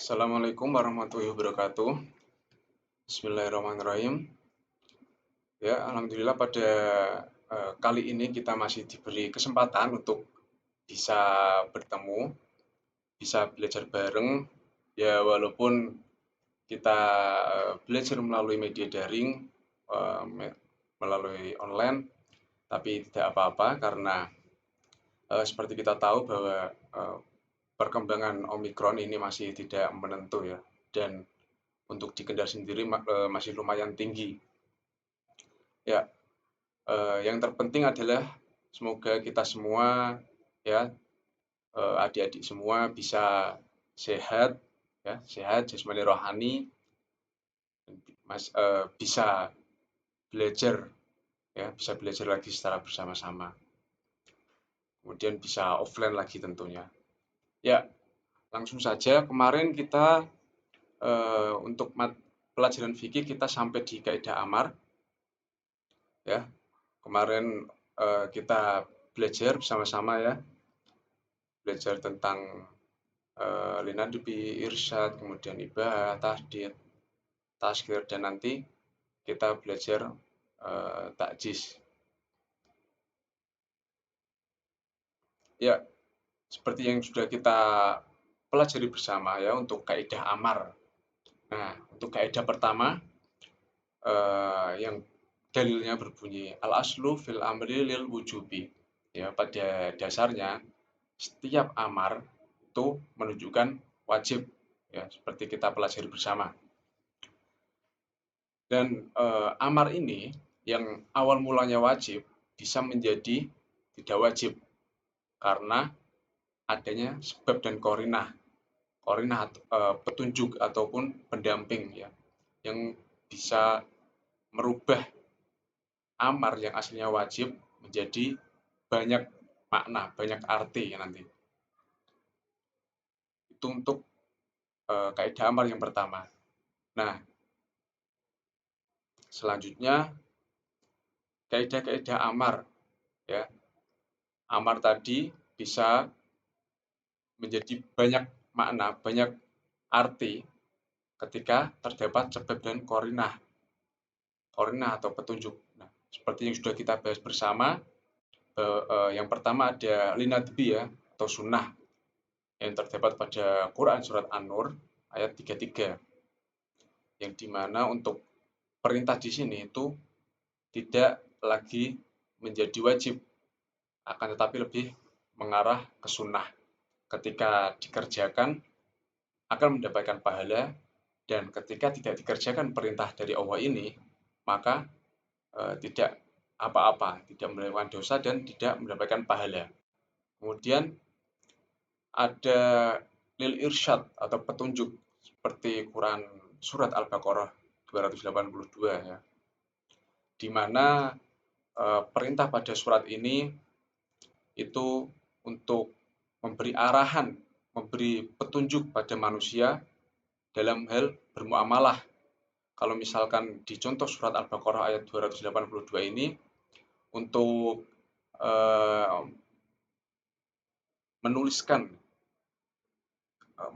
Assalamualaikum warahmatullahi wabarakatuh. Bismillahirrahmanirrahim. Ya, alhamdulillah pada kali ini kita masih diberi kesempatan untuk bisa bertemu, bisa belajar bareng. Ya, walaupun kita belajar melalui media daring, melalui online, tapi tidak apa-apa karena seperti kita tahu bahwa eh, perkembangan Omikron ini masih tidak menentu ya, dan untuk di Kendal sendiri masih lumayan tinggi. Ya, yang terpenting adalah semoga kita semua ya, adik-adik semua bisa sehat ya, sehat jasmani rohani, bisa belajar ya, bisa belajar lagi secara bersama-sama. Kemudian bisa offline lagi tentunya. Ya, langsung saja kemarin kita untuk pelajaran fikih kita sampai di kaidah amar ya. Kemarin kita belajar bersama-sama ya, belajar tentang linadubi, irsyad, kemudian ibah, tahdid, tazkir, dan nanti kita belajar takjis. Ya, seperti yang sudah kita pelajari bersama ya untuk kaidah amar. Nah, untuk kaidah pertama yang dalilnya berbunyi al aslu fil amri lil wujubi. Ya, pada dasarnya setiap amar itu menunjukkan wajib ya, seperti kita pelajari bersama. Dan amar ini yang awal mulanya wajib bisa menjadi tidak wajib karena adanya sebab dan korinah. Korinah petunjuk ataupun pendamping ya, yang bisa merubah amar yang aslinya wajib menjadi banyak makna, banyak arti ya nanti. Itu untuk kaidah amar yang pertama. Nah, selanjutnya kaidah-kaidah amar ya. Amar tadi bisa menjadi banyak makna, banyak arti ketika terdapat sebab dan korinah, korinah atau petunjuk. Nah, seperti yang sudah kita bahas bersama, yang pertama ada linadbi ya, atau sunnah yang terdapat pada Quran Surat An-Nur ayat 33, yang dimana untuk perintah di sini itu tidak lagi menjadi wajib, akan tetapi lebih mengarah ke sunnah. Ketika dikerjakan akan mendapatkan pahala, dan ketika tidak dikerjakan perintah dari Allah ini, maka tidak apa-apa, tidak melakukan dosa dan tidak mendapatkan pahala. Kemudian ada lil irsyad atau petunjuk seperti Quran surat Al-Baqarah 282 ya, di mana perintah pada surat ini itu untuk memberi arahan, memberi petunjuk pada manusia dalam hal bermuamalah. Kalau misalkan di contoh surat Al-Baqarah ayat 282 ini untuk eh, menuliskan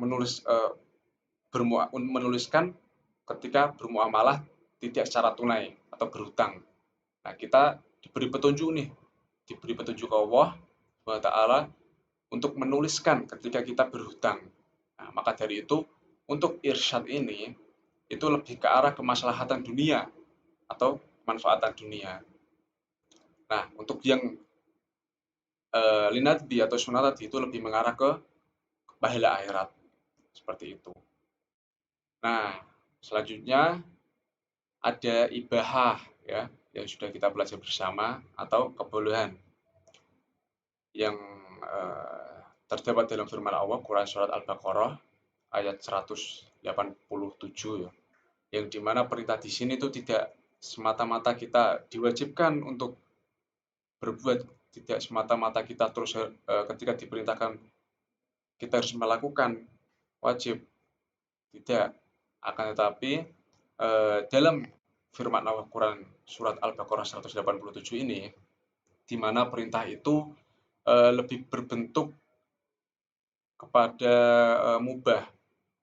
menulis menuliskan ketika bermuamalah tidak secara tunai atau berhutang. Nah, kita diberi petunjuk nih, diberi petunjuk Allah SWT untuk menuliskan ketika kita berhutang. Nah, maka dari itu untuk irsyad ini itu lebih ke arah kemaslahatan dunia atau manfaatan dunia. Nah, untuk yang linadbi atau sunnah tadi itu lebih mengarah ke pahala akhirat, seperti itu. Nah, selanjutnya ada ibahah ya, yang sudah kita pelajari bersama, atau kebolehan yang terdapat dalam firman Allah Quran surat Al-Baqarah ayat 187 ya, yang dimana perintah di sini itu tidak semata-mata kita diwajibkan untuk berbuat, tidak semata-mata kita terus ketika diperintahkan kita harus melakukan wajib, tidak, akan tetapi dalam firman Allah Quran surat Al-Baqarah 187 ini, di mana perintah itu lebih berbentuk kepada mubah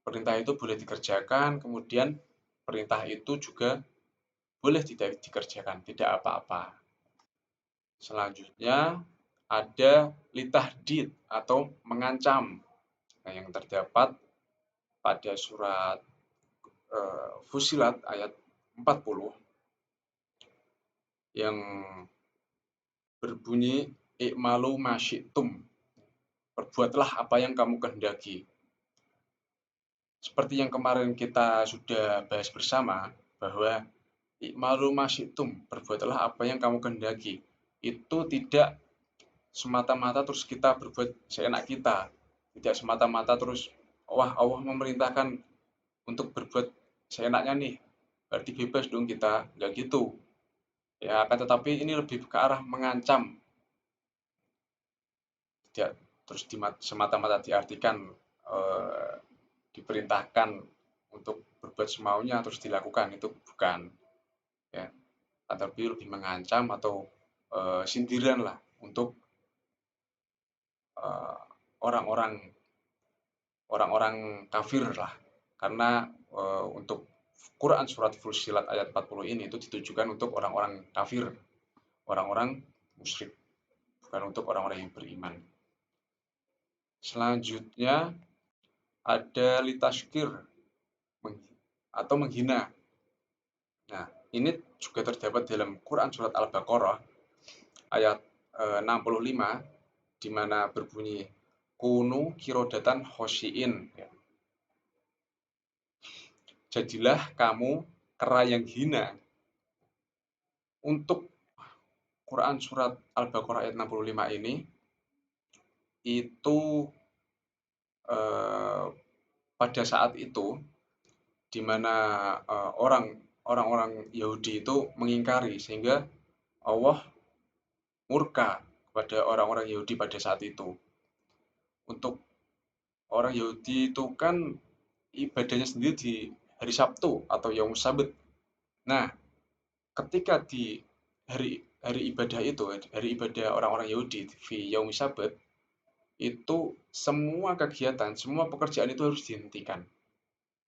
Perintah itu boleh dikerjakan, kemudian perintah itu juga boleh tidak dikerjakan, tidak apa-apa. Selanjutnya ada litahdid atau mengancam. Nah, yang terdapat pada surat Fusilat ayat 40 yang berbunyi ikmalu masyitum. Perbuatlah apa yang kamu kehendaki. Seperti yang kemarin kita sudah bahas bersama bahwa ikmalu masyitum, perbuatlah apa yang kamu kehendaki. Itu tidak semata-mata terus kita berbuat seenak kita. Tidak semata-mata terus wah Allah memerintahkan untuk berbuat seenaknya nih. Berarti bebas dong kita. Enggak gitu. Ya, akan tetapi ini lebih ke arah mengancam. Tidak terus semata-mata diartikan eh, diperintahkan untuk berbuat semaunya terus dilakukan, itu bukan, ya, tapi lebih mengancam atau sindiran lah untuk eh, orang-orang orang-orang kafir lah, karena untuk Quran surat Fussilat ayat 40 ini itu ditujukan untuk orang-orang kafir, orang-orang musyrik, bukan untuk orang-orang yang beriman. Selanjutnya ada litashkir atau menghina. Nah, ini juga terdapat dalam Quran surat Al-Baqarah ayat 65 di mana berbunyi kunu kirodatan khosyiin. Ya. Jadilah kamu kera yang hina. Untuk Quran surat Al-Baqarah ayat 65 ini itu eh, pada saat itu di mana orang-orang Yahudi itu mengingkari sehingga Allah murka kepada orang-orang Yahudi pada saat itu. Untuk orang Yahudi itu kan ibadahnya sendiri di hari Sabtu atau Yaum Sabat. Nah, ketika di hari hari ibadah itu, hari ibadah orang-orang Yahudi di Yaum Sabat, itu semua kegiatan, semua pekerjaan itu harus dihentikan.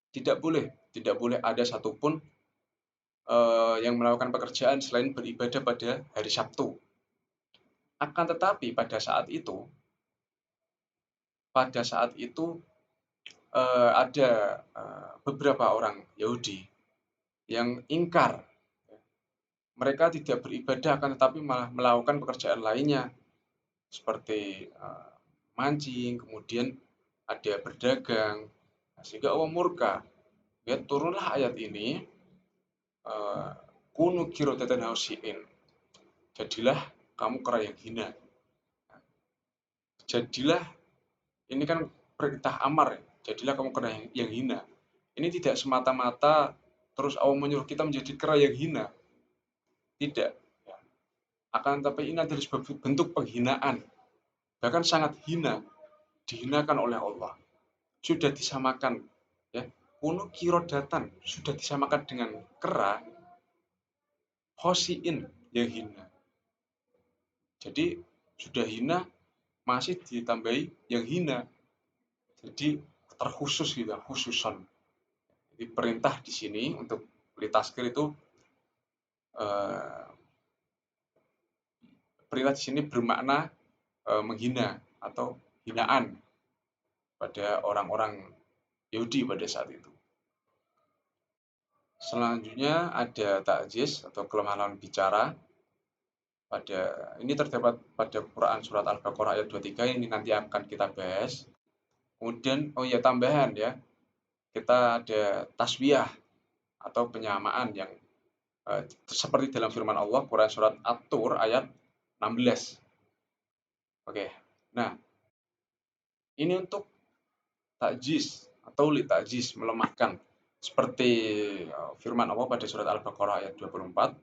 Tidak boleh ada satupun yang melakukan pekerjaan selain beribadah pada hari Sabtu. Akan tetapi pada saat itu ada beberapa orang Yahudi yang ingkar. Mereka tidak beribadah akan tetapi malah melakukan pekerjaan lainnya seperti mancing, kemudian ada berdagang, sehingga Allah murka. Ya, turunlah ayat ini, kunu kirodatan hausiin. Jadilah kamu kera yang hina. Jadilah, ini kan perintah amar ya. Jadilah kamu kera yang hina. Ini tidak semata-mata terus Allah menyuruh kita menjadi kera yang hina. Tidak. Ya. Akan tetapi ini adalah sebuah bentuk penghinaan. Bahkan sangat hina. Dihinakan oleh Allah. Sudah disamakan. Ya. Kunu kirodatan. Sudah disamakan dengan kera. Khosiin yang hina. Jadi sudah hina masih ditambahi yang hina. Jadi terkhusus gitu, khususan. Jadi perintah di sini untuk litaskir itu perintah di sini bermakna menghina atau hinaan pada orang-orang Yahudi pada saat itu. Selanjutnya ada ta'jiz atau kelemahan bicara. Ini terdapat pada Quran surat Al-Baqarah ayat 23, ini nanti akan kita bahas. Kemudian oh ya, tambahan ya. Kita ada tasbiyah atau penyamaan yang seperti dalam firman Allah Quran surat At-Tur ayat 16. Oke. Nah, ini untuk takjiz atau li takjiz, melemahkan, seperti firman Allah pada surat Al-Baqarah ayat 24,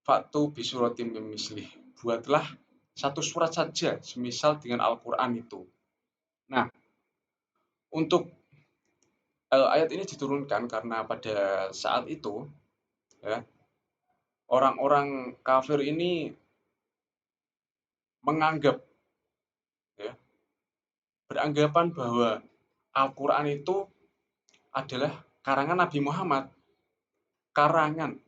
Fa'tu bisuratim min mislih. Buatlah satu surat saja semisal dengan Al-Qur'an itu. Nah, untuk ayat ini diturunkan karena pada saat itu ya, orang-orang kafir ini menganggap ya, beranggapan bahwa Al-Qur'an itu adalah karangan Nabi Muhammad. Karangan.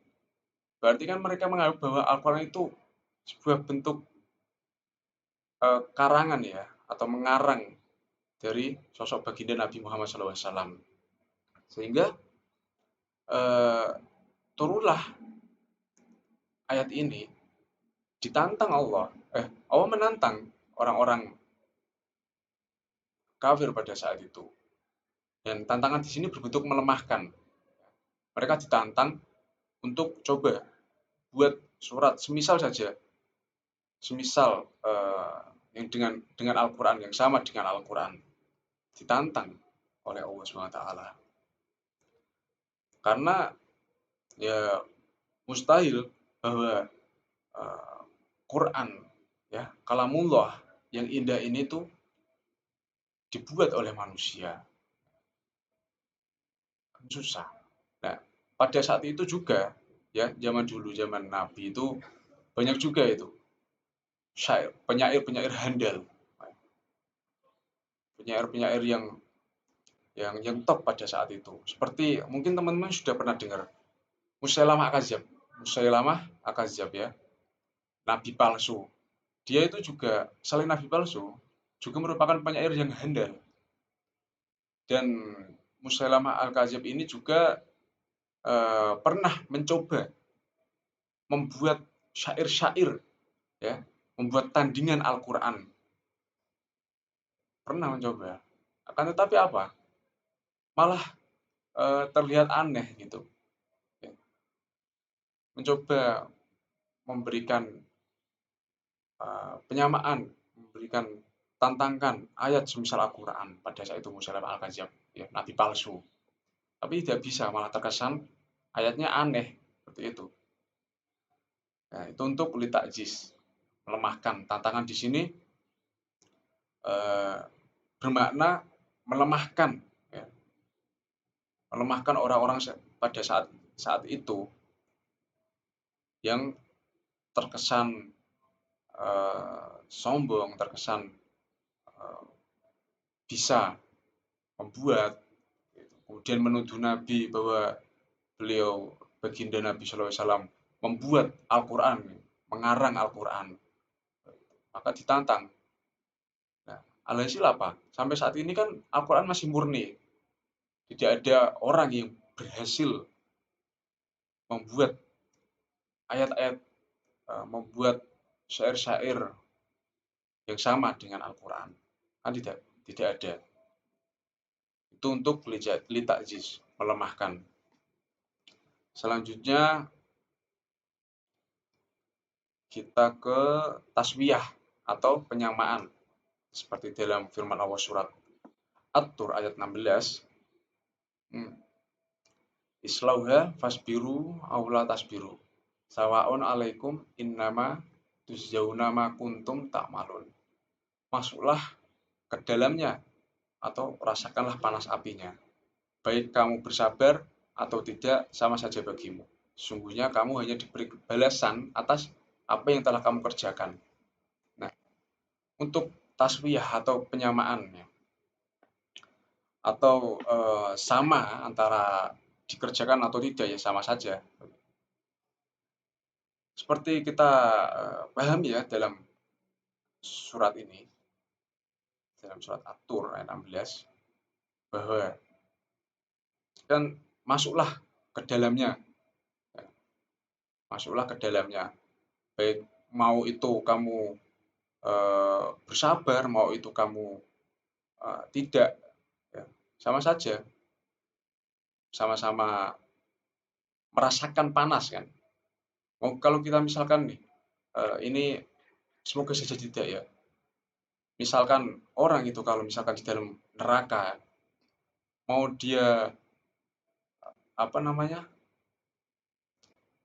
Berarti kan mereka menganggap bahwa Al-Quran itu sebuah bentuk karangan ya, atau mengarang dari sosok baginda Nabi Muhammad SAW. Sehingga eh, turunlah ayat ini, ditantang Allah. Allah menantang orang-orang kafir pada saat itu. Dan tantangan di sini berbentuk melemahkan. Mereka ditantang untuk coba buat surat semisal saja, semisal yang dengan Al-Quran, yang sama dengan Al-Quran, ditantang oleh Allah SWT. Karena ya mustahil bahwa Quran, ya kalamullah yang indah ini tuh dibuat oleh manusia. Susah. Nah, pada saat itu juga ya, zaman dulu, zaman Nabi itu banyak juga itu syair, penyair-penyair handal, penyair-penyair yang top pada saat itu. Seperti mungkin teman-teman sudah pernah dengar Musailamah Akazab. Musailamah Akazab ya, nabi palsu. Dia itu juga selain nabi palsu, juga merupakan penyair yang handal. Dan Musailamah Al-Kadzab ini juga pernah mencoba membuat syair-syair, ya, membuat tandingan Al-Quran. Pernah mencoba. Akan tetapi apa? Malah terlihat aneh gitu. Ya. Mencoba memberikan penyamaan, memberikan tantangan ayat semisal Al-Quran pada saat itu Musailamah Al-Kadzab, ya, nabi palsu. Tapi tidak bisa, malah terkesan ayatnya aneh seperti itu. Nah, itu untuk litakjis, melemahkan. Tantangan di sini eh, bermakna melemahkan, ya, melemahkan orang-orang pada saat saat itu yang terkesan sombong, terkesan eh, bisa membuat, kemudian menuduh Nabi bahwa beliau baginda Nabi SAW membuat Al-Quran, mengarang Al-Quran, maka ditantang. Nah, alhasil apa? Sampai saat ini kan Al-Quran masih murni, tidak ada orang yang berhasil membuat ayat-ayat, membuat syair-syair yang sama dengan Al-Quran. Kan tidak ada. Itu untuk litakjis, melemahkan. Selanjutnya kita ke taswiyah atau penyamaan. Seperti dalam firman Allah surat At-Tur ayat 16. Islauha fasbiru aula tasbiru. Sawaun alaikum innama tujzauna ma kuntum ta'malun. Masuklah ke dalamnya atau rasakanlah panas apinya. Baik kamu bersabar atau tidak, sama saja bagimu. Sungguhnya kamu hanya diberi balasan atas apa yang telah kamu kerjakan. Nah, untuk taswiyah atau penyamaannya, atau sama antara dikerjakan atau tidak, ya sama saja. Seperti kita pahami ya dalam surat ini, dalam surat At-Tur ayat 16, bahwa kan masuklah ke dalamnya, masuklah ke dalamnya. Baik mau itu kamu bersabar, mau itu kamu tidak, ya, sama saja, sama-sama merasakan panas kan. Kalau kita misalkan nih, ini semoga saja tidak ya. Misalkan orang itu kalau misalkan di dalam neraka, mau dia apa namanya,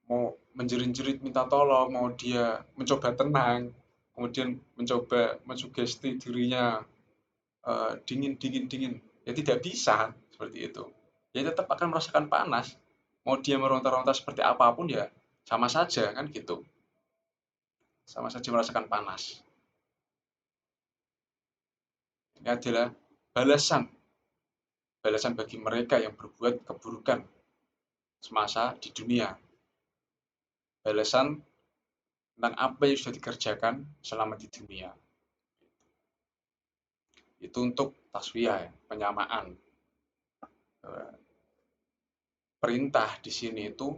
mau menjerit-jerit minta tolong, mau dia mencoba tenang, kemudian mencoba mensugesti dirinya dingin, dingin, dingin, ya tidak bisa seperti itu. Ya tetap akan merasakan panas. Mau dia meronta-ronta seperti apapun ya sama saja kan gitu. Sama saja merasakan panas. Ini adalah balasan balasan bagi mereka yang berbuat keburukan semasa di dunia. Balasan tentang apa yang sudah dikerjakan selama di dunia. Itu untuk taswiyah, ya, penyamaan. Eh, Perintah di sini itu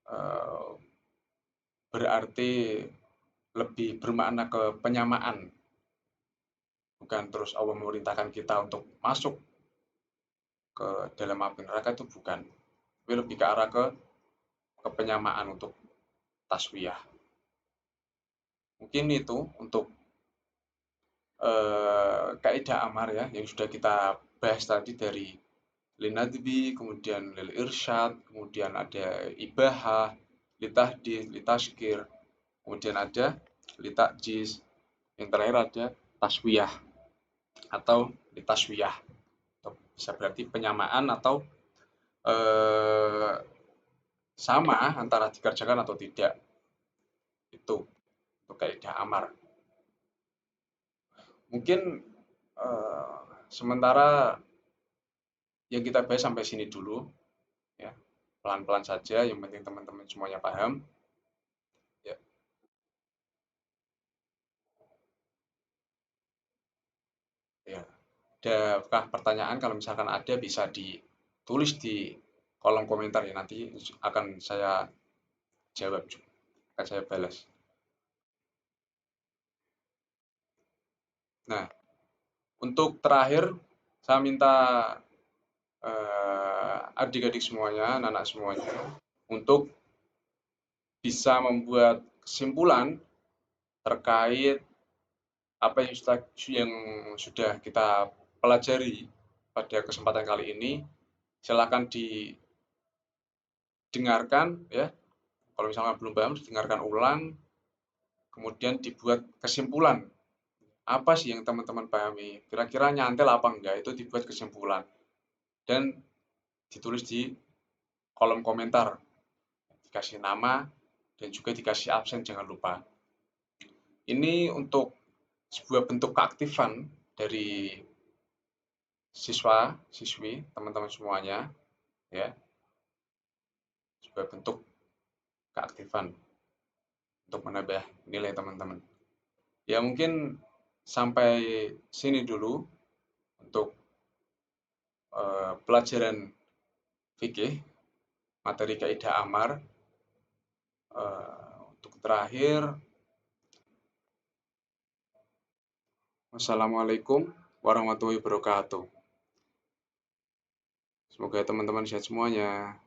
eh, berarti lebih bermakna ke penyamaan, bukan terus Allah memerintahkan kita untuk masuk ke dalam api neraka, itu bukan. Tapi lebih ke arah ke penyamaan untuk taswiyah. Mungkin itu untuk kaidah amar ya yang sudah kita bahas tadi, dari linadbi, kemudian lil irsyad, kemudian ada ibahah, litahdid, litashkir, kemudian ada litakjiz, yang terakhir ada taswiyah atau litaswiyah. Bisa berarti penyamaan atau eh, sama antara dikerjakan atau tidak. Itu untuk kaidah amar. Mungkin sementara yang kita bahas sampai sini dulu ya. Pelan-pelan saja, yang penting teman-teman semuanya paham ya. Ya. Adakah pertanyaan? Kalau misalkan ada bisa ditulis di kolom komentar ya, nanti akan saya jawab juga, akan saya balas. Nah, untuk terakhir saya minta adik-adik semuanya, anak-anak semuanya, untuk bisa membuat kesimpulan terkait apa yang sudah kita pelajari pada kesempatan kali ini. Silakan didengarkan ya. Kalau misalnya belum paham, didengarkan ulang, kemudian dibuat kesimpulan. Apa sih yang teman-teman pahami? Kira-kira nyantel apa enggak? Itu dibuat kesimpulan dan ditulis di kolom komentar. Dikasih nama dan juga dikasih absen, jangan lupa. Ini untuk sebuah bentuk keaktifan dari siswa, siswi, teman-teman semuanya ya. Sebuah bentuk keaktifan untuk menambah nilai teman-teman. Ya mungkin sampai sini dulu untuk pelajaran fikih, materi kaidah amar. Untuk terakhir, wassalamualaikum warahmatullahi wabarakatuh. Semoga teman-teman sehat semuanya.